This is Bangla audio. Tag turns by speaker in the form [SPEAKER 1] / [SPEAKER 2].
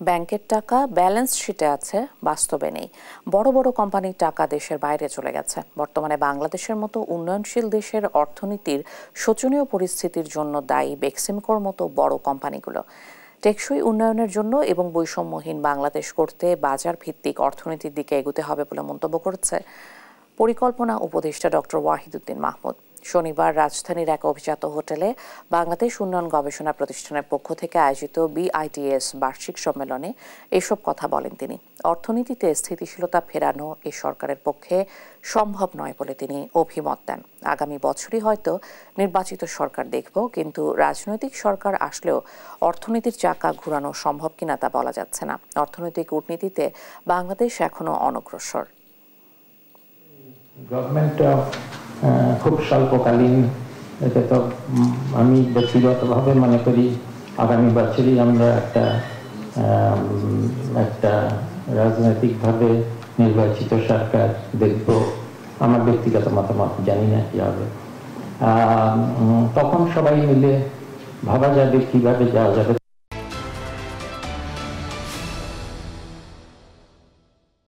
[SPEAKER 1] ব্যাংকের টাকা ব্যালেন্স শিটে আছে, বাস্তবে নেই। বড় বড় কোম্পানির টাকা দেশের বাইরে চলে গেছে। বর্তমানে বাংলাদেশের মতো উন্নয়নশীল দেশের অর্থনীতির শোচনীয় পরিস্থিতির জন্য দায়ী বেক্সিমকোর মতো বড় কোম্পানিগুলো। টেকসই উন্নয়নের জন্য এবং বৈষম্যহীন বাংলাদেশ করতে বাজার ভিত্তিক অর্থনীতির দিকে এগোতে হবে বলে মন্তব্য করেছে পরিকল্পনা উপদেষ্টা ডক্টর ওয়াহিদুদ্দিন মাহমুদ। শনিবার রাজধানীর এক অভিজাত হোটেলে বাংলাদেশ উন্নয়ন গবেষণা প্রতিষ্ঠানের পক্ষ থেকে আয়োজিত বিআইটিএস বার্ষিক সম্মেলনে এসব কথা বলেন তিনি। অর্থনীতিতে স্থিতিশীলতা ফেরানো এ সরকারের পক্ষে সম্ভব নয় বলে তিনি অভিমত দেন। আগামী বছরই হয়তো নির্বাচিত সরকার দেখব, কিন্তু রাজনৈতিক সরকার আসলেও অর্থনীতির চাকা ঘোরানো সম্ভব কিনা তা বলা যাচ্ছে না। অর্থনৈতিক কূটনীতিতে বাংলাদেশ এখনো অনগ্রসর।
[SPEAKER 2] গভর্নমেন্ট খুব স্বল্পকালীন, এটা তো আমি ব্যক্তিগতভাবে মনে করি আগামী বছরই আমরা একটা রাজনৈতিকভাবে নির্বাচিত সরকার দেখব। আমার ব্যক্তিগত মতামত, জানি না কি হবে। তখন সবাই মিলে ভাবা যাবে কিভাবে যাওয়া যাবে।